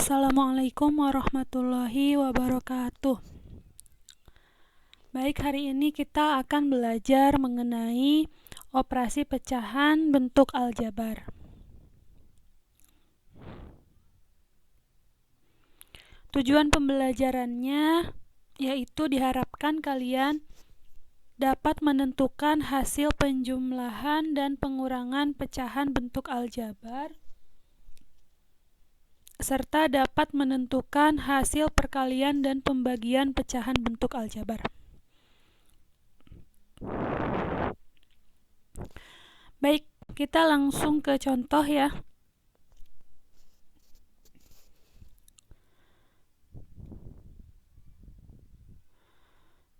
Assalamualaikum warahmatullahi wabarakatuh. Baik, hari ini kita akan belajar mengenai operasi pecahan bentuk aljabar. Tujuan pembelajarannya yaitu diharapkan kalian dapat menentukan hasil penjumlahan dan pengurangan pecahan bentuk aljabar serta dapat menentukan hasil perkalian dan pembagian pecahan bentuk aljabar. Baik, kita langsung ke contoh ya.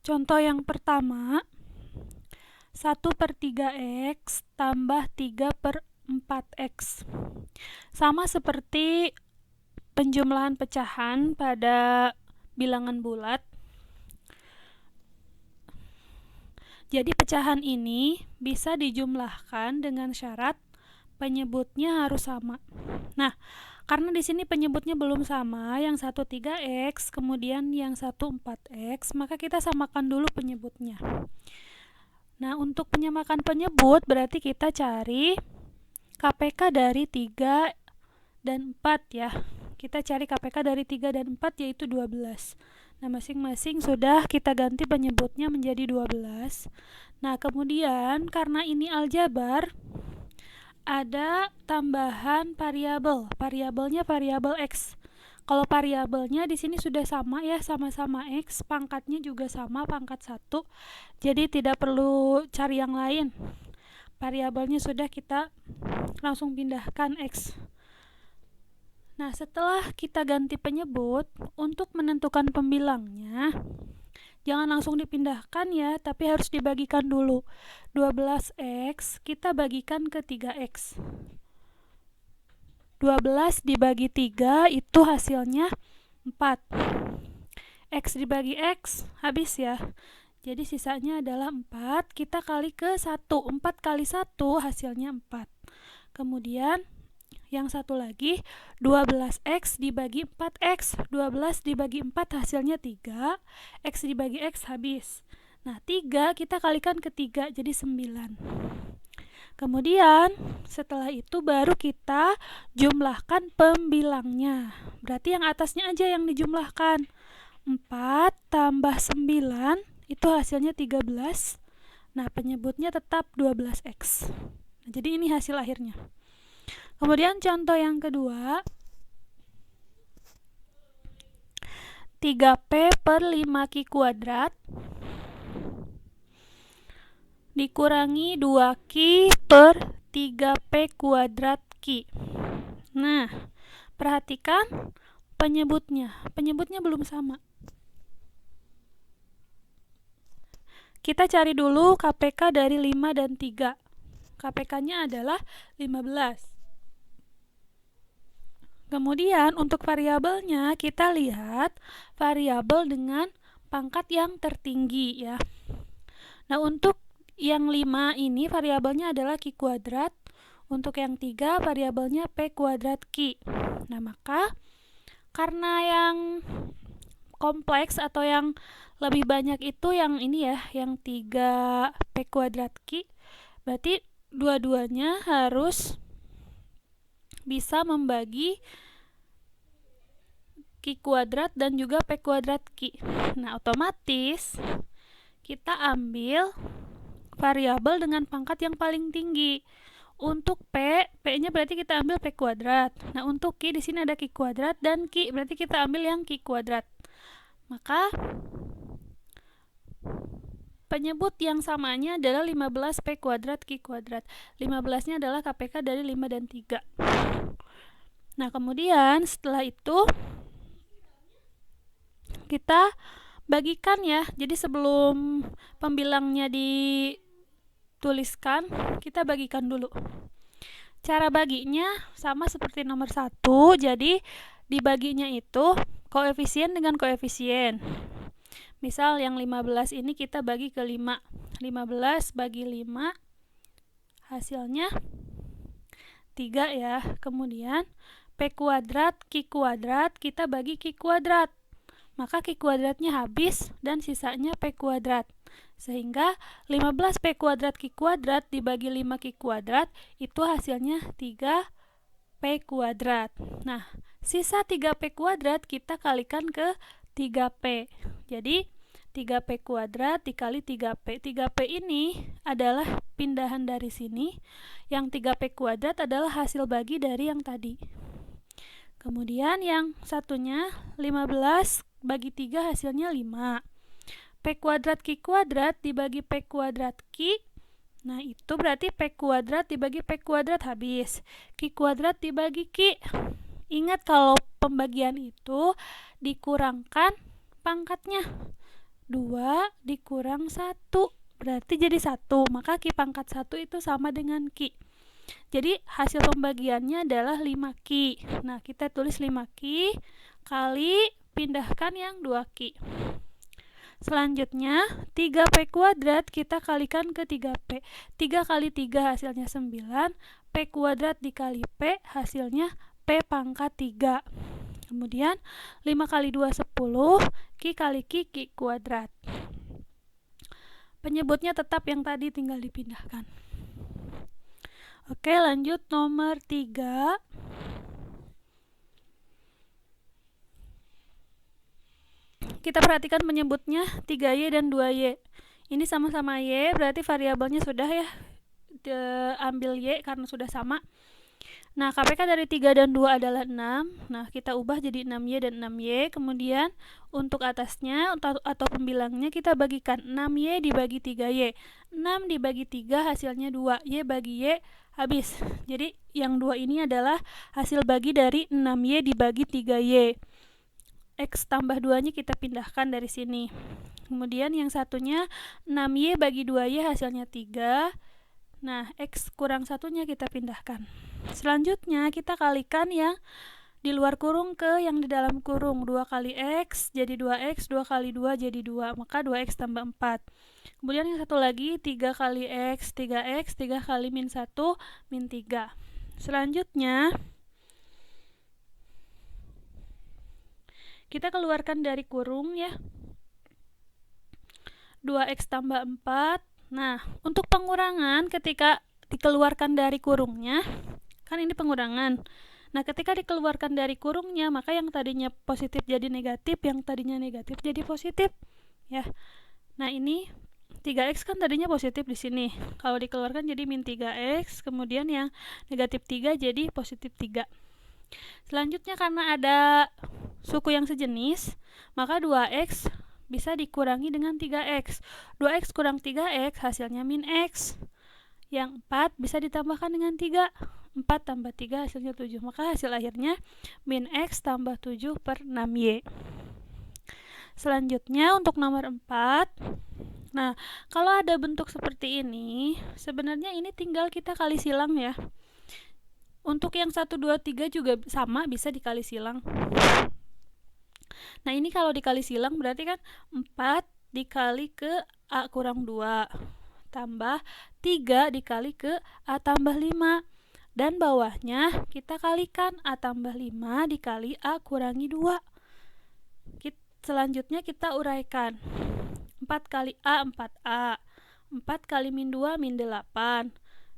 Contoh yang pertama, 1/3x tambah 3/4x. Sama seperti penjumlahan pecahan pada bilangan bulat. Jadi pecahan ini bisa dijumlahkan dengan syarat penyebutnya harus sama. Nah, karena di sini penyebutnya belum sama, yang 1 3x, kemudian yang 1 4x, maka kita samakan dulu penyebutnya. Nah, untuk menyamakan penyebut berarti kita cari KPK dari 3 dan 4 ya. Kita cari KPK dari 3 dan 4 yaitu 12. Nah, masing-masing sudah kita ganti penyebutnya menjadi 12. Nah, kemudian karena ini aljabar, ada tambahan variabel. Variabelnya variabel x. Kalau variabelnya di sini sudah sama ya, sama-sama x, pangkatnya juga sama, pangkat 1. Jadi tidak perlu cari yang lain. Variabelnya sudah kita langsung pindahkan x. Nah, setelah kita ganti penyebut, untuk menentukan pembilangnya, jangan langsung dipindahkan ya, tapi harus dibagikan dulu. 12x kita bagikan ke 3x. 12 dibagi 3 itu hasilnya 4. X dibagi x habis ya. Jadi sisanya adalah 4, kita kali ke 1. 4 kali 1 hasilnya 4. Kemudian yang satu lagi, 12x dibagi 4x. 12 dibagi 4 hasilnya 3. X dibagi x habis. Nah, 3 kita kalikan ke 3, jadi 9. Kemudian setelah itu baru kita jumlahkan pembilangnya. Berarti yang atasnya aja yang dijumlahkan. 4 tambah 9 itu hasilnya 13. Nah, penyebutnya tetap 12x. Nah, jadi ini hasil akhirnya. Kemudian contoh yang kedua, 3p per 5q kuadrat dikurangi 2q per 3p kuadrat q. Nah, perhatikan penyebutnya. Penyebutnya belum sama. Kita cari dulu KPK dari 5 dan 3. KPK-nya adalah 15. Kemudian untuk variabelnya kita lihat variabel dengan pangkat yang tertinggi ya. Nah, untuk yang 5 ini variabelnya adalah q kuadrat. Untuk yang 3 variabelnya p kuadrat q. Nah, maka karena yang kompleks atau yang lebih banyak itu yang ini ya, yang 3p kuadrat q. Berarti dua-duanya harus bisa membagi q kuadrat dan juga p kuadrat q. Nah, otomatis kita ambil variabel dengan pangkat yang paling tinggi. Untuk p-nya berarti kita ambil p kuadrat. Nah, untuk q di sini ada q kuadrat dan q berarti kita ambil yang q kuadrat. Maka penyebut yang samanya adalah 15p kuadrat q kuadrat. 15-nya adalah KPK dari 5 dan 3. Nah, kemudian setelah itu kita bagikan ya. Jadi sebelum pembilangnya dituliskan, kita bagikan dulu. Cara baginya sama seperti nomor 1. Jadi dibaginya itu koefisien dengan koefisien. Misal yang 15 ini kita bagi ke 5. 15 bagi 5 hasilnya 3 ya. Kemudian P kuadrat, Q kuadrat, kita bagi Q kuadrat. Maka Q kuadratnya habis dan sisanya P kuadrat. Sehingga 15P kuadrat Q kuadrat dibagi 5Q kuadrat itu hasilnya 3P kuadrat. Nah, sisa 3P kuadrat kita kalikan ke 3P. Jadi 3P kuadrat dikali 3P. 3P ini adalah pindahan dari sini. Yang 3P kuadrat adalah hasil bagi dari yang tadi. Kemudian yang satunya 15 bagi 3 hasilnya 5. P kuadrat Q kuadrat dibagi P kuadrat Q. Nah, itu berarti P kuadrat dibagi P kuadrat habis. Q kuadrat dibagi Q. Ingat kalau pembagian itu dikurangkan pangkatnya. 2 dikurang 1. Berarti jadi 1. Maka Q pangkat 1 itu sama dengan Q. Jadi hasil pembagiannya adalah 5Q. Nah, kita tulis 5Q kali pindahkan yang 2Q. Selanjutnya 3P kuadrat kita kalikan ke 3P. 3 kali 3 hasilnya 9. P kuadrat dikali P hasilnya P pangkat 3. Kemudian 5 kali 2 10. Q kali Q kuadrat. Penyebutnya tetap yang tadi, tinggal dipindahkan. Oke, lanjut nomor 3. Kita perhatikan penyebutnya 3Y dan 2Y. Ini sama-sama Y, berarti variabelnya sudah ya ambil Y karena sudah sama. Nah, KPK dari 3 dan 2 adalah 6. Nah, kita ubah jadi 6Y dan 6Y. Kemudian untuk atasnya atau pembilangnya kita bagikan 6Y dibagi 3Y. 6 dibagi 3 hasilnya 2. Y bagi Y habis. Jadi yang 2 ini adalah hasil bagi dari 6Y dibagi 3Y. X tambah 2 nya kita pindahkan dari sini. Kemudian yang satunya 6Y bagi 2Y hasilnya 3. Nah, X kurang 1 nya kita pindahkan. Selanjutnya kita kalikan yang di luar kurung ke yang di dalam kurung. 2 kali X jadi 2X, 2 kali 2 jadi 2. Maka 2X tambah 4. Kemudian yang satu lagi 3 kali X, 3X, 3 kali min 1, min 3. Selanjutnya kita keluarkan dari kurung ya. 2X tambah 4. Nah, untuk pengurangan ketika dikeluarkan dari kurungnya, kan ini pengurangan. Nah, ketika dikeluarkan dari kurungnya, maka yang tadinya positif jadi negatif, yang tadinya negatif jadi positif. Ya. Nah, ini 3X kan tadinya positif di sini. Kalau dikeluarkan jadi min 3X, kemudian yang negatif 3 jadi positif 3. Selanjutnya karena ada suku yang sejenis, maka 2X bisa dikurangi dengan 3X. 2X kurang 3X hasilnya min X. Yang 4 bisa ditambahkan dengan 3. 4 tambah 3 hasilnya 7. Maka hasil akhirnya min X tambah 7 per 6Y. Selanjutnya untuk nomor 4. Nah, kalau ada bentuk seperti ini, sebenarnya ini tinggal kita kali silang ya. Untuk yang 1, 2, 3 juga sama, bisa dikali silang. Nah, ini kalau dikali silang berarti kan 4 dikali ke A kurang 2 tambah 3 dikali ke A tambah 5. Dan bawahnya kita kalikan A tambah 5 dikali A kurangi 2. Selanjutnya kita uraikan. 4 kali A 4A. 4 kali min 2 min 8.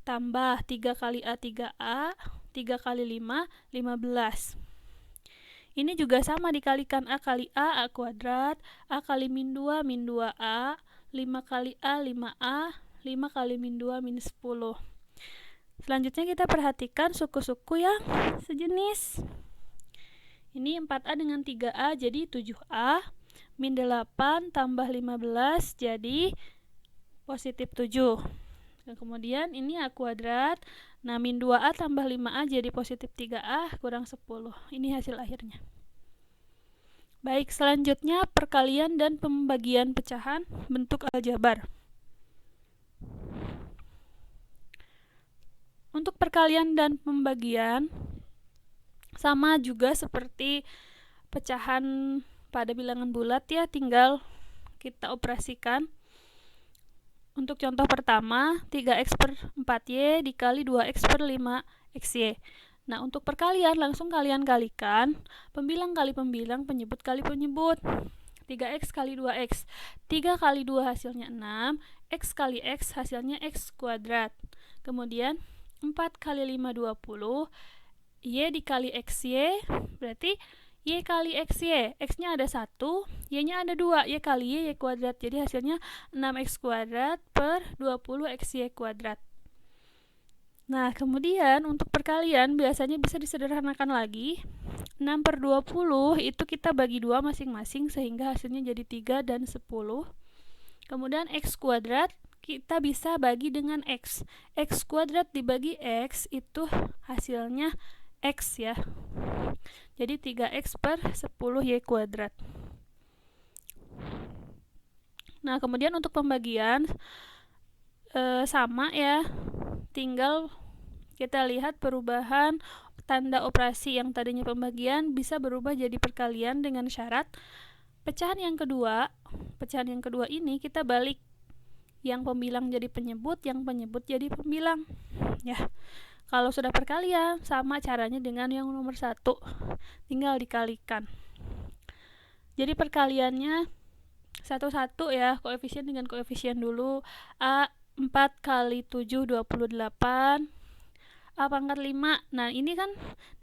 Tambah 3 kali A 3A, 3 kali 5, 15. Ini juga sama dikalikan A kali A kuadrat, A kali min 2, min 2A, 5 kali A, 5A, 5 kali min 2, min 10. Selanjutnya kita perhatikan suku-suku yang sejenis. Ini 4A dengan 3A jadi 7A, min 8 tambah 15 jadi positif 7. Dan kemudian ini A kuadrat. Nah, min 2A tambah 5A jadi positif 3A kurang 10. Ini hasil akhirnya. Baik, selanjutnya perkalian dan pembagian pecahan bentuk aljabar. Untuk perkalian dan pembagian sama juga seperti pecahan pada bilangan bulat ya, tinggal kita operasikan. Untuk contoh pertama, 3X per 4Y dikali 2X per 5XY. Nah, untuk perkalian langsung kalian kalikan pembilang kali pembilang, penyebut kali penyebut. 3x kali 2x. 3 kali 2 hasilnya 6, x kali x hasilnya x kuadrat. Kemudian 4 kali 5 20, y dikali xy berarti y kali xy. X-nya ada 1, y-nya ada 2, y kali y kuadrat. Jadi hasilnya 6x kuadrat per 20 xy kuadrat. Nah, kemudian untuk perkalian biasanya bisa disederhanakan lagi. 6 per 20 itu kita bagi 2 masing-masing sehingga hasilnya jadi 3 dan 10. Kemudian x kuadrat kita bisa bagi dengan x. X kuadrat dibagi x itu hasilnya x ya. Jadi 3x per 10y kuadrat. Nah, kemudian untuk pembagian sama ya. Tinggal kita lihat perubahan tanda operasi yang tadinya pembagian bisa berubah jadi perkalian dengan syarat pecahan yang kedua ini kita balik, yang pembilang jadi penyebut, yang penyebut jadi pembilang ya. Kalau sudah perkalian sama caranya dengan yang nomor 1, tinggal dikalikan. Jadi perkaliannya satu-satu ya, koefisien dengan koefisien dulu. A 4 kali 7 28, A pangkat 5. Nah, ini kan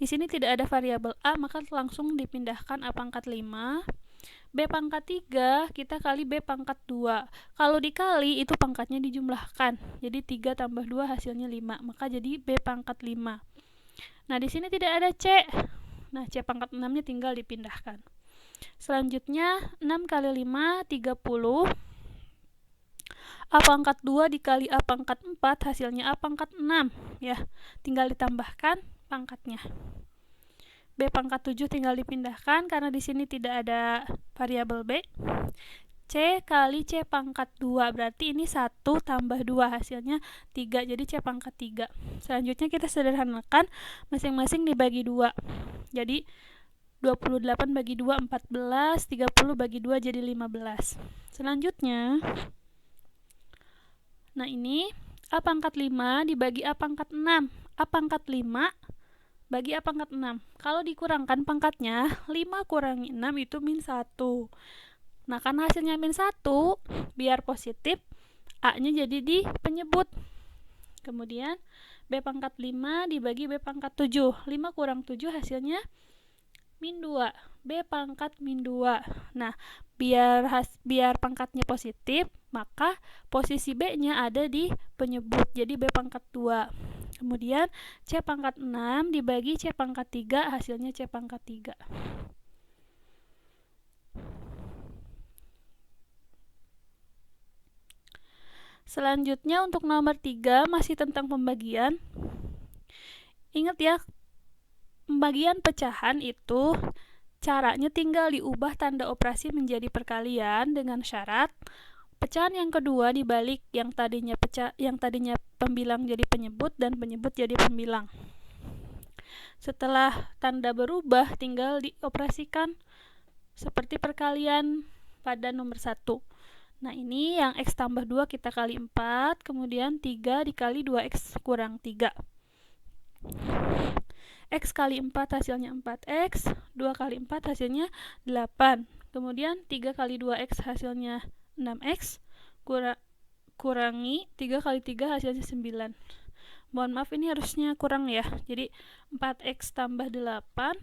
di sini tidak ada variabel A, maka langsung dipindahkan A pangkat 5. B pangkat 3 kita kali B pangkat 2. Kalau dikali itu pangkatnya dijumlahkan. Jadi 3 tambah 2 hasilnya 5, maka jadi B pangkat 5. Nah, di sini tidak ada C. Nah, C pangkat 6-nya tinggal dipindahkan. Selanjutnya 6 kali 5 30. A pangkat 2 dikali A pangkat 4 hasilnya A pangkat 6 ya. Tinggal ditambahkan pangkatnya. B pangkat 7 tinggal dipindahkan karena di sini tidak ada variabel B. C kali C pangkat 2 berarti ini 1 tambah 2 hasilnya 3, jadi C pangkat 3. Selanjutnya kita sederhanakan, masing-masing dibagi 2. Jadi 28 bagi 2 14, 30 bagi 2 jadi 15. Selanjutnya, nah ini A pangkat 5 dibagi A pangkat 6. A pangkat 5 bagi A pangkat 6. Kalau dikurangkan pangkatnya, 5 kurangi 6 itu min 1. Nah, karena hasilnya min 1, biar positif, A-nya jadi di penyebut. Kemudian, B pangkat 5 dibagi B pangkat 7. 5 kurang 7 hasilnya min 2. B pangkat min 2. Nah, biar pangkatnya positif, maka posisi B-nya ada di penyebut. Jadi B pangkat 2. Kemudian C pangkat 6 dibagi C pangkat 3 hasilnya C pangkat 3. Selanjutnya untuk nomor 3 masih tentang pembagian. Ingat ya, pembagian pecahan itu caranya tinggal diubah tanda operasi menjadi perkalian dengan syarat pecahan yang kedua dibalik yang tadinya pembilang jadi penyebut dan penyebut jadi pembilang. Setelah tanda berubah tinggal dioperasikan seperti perkalian pada nomor 1. Nah, ini yang x tambah 2 kita kali 4, kemudian 3 dikali 2x kurang 3. X kali 4 hasilnya 4x, 2 kali 4 hasilnya 8. Kemudian 3 kali 2x hasilnya 6x, kurangi 3 kali 3 hasilnya 9. Mohon maaf, ini harusnya kurang ya. Jadi 4x tambah 8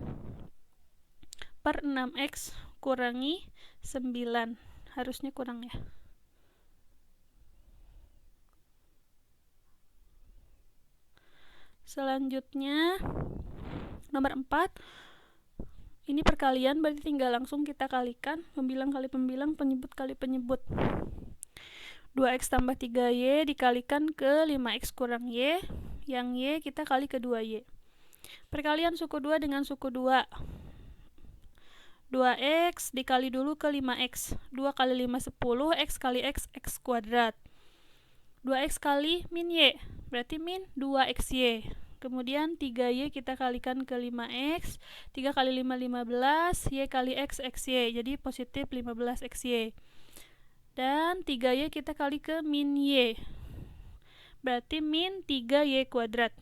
per 6x kurangi 9. Harusnya kurang ya. Selanjutnya nomor 4. Ini perkalian berarti tinggal langsung kita kalikan, pembilang kali pembilang, penyebut kali penyebut. 2x tambah 3y dikalikan ke 5x kurang y, yang y kita kali ke 2y. Perkalian suku 2 dengan suku 2. 2x dikali dulu ke 5x. 2 kali 5 10, x kali x, x kuadrat. 2x kali min y, berarti min 2xy. Kemudian 3y kita kalikan ke 5x, 3 kali 5 15, y kali x, xy, jadi positif 15xy. Dan 3y kita kali ke min y, berarti min 3y kuadrat.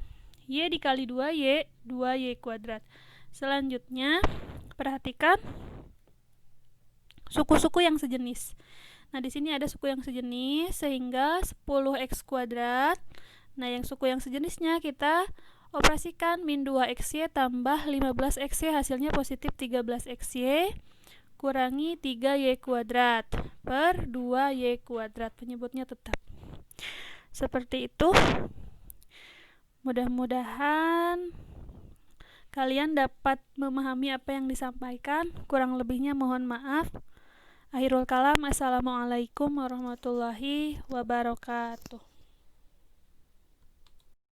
Y dikali 2Y, 2Y kuadrat. Selanjutnya, perhatikan suku-suku yang sejenis. Nah, di sini ada suku yang sejenis, sehingga 10x kuadrat. Nah, yang suku yang sejenisnya kita operasikan min 2xy tambah 15xy, hasilnya positif 13xy, kurangi 3y kuadrat per 2y kuadrat. Penyebutnya tetap. Seperti itu. Mudah-mudahan kalian dapat memahami apa yang disampaikan. Kurang lebihnya mohon maaf. Akhirul kalam, assalamualaikum warahmatullahi wabarakatuh.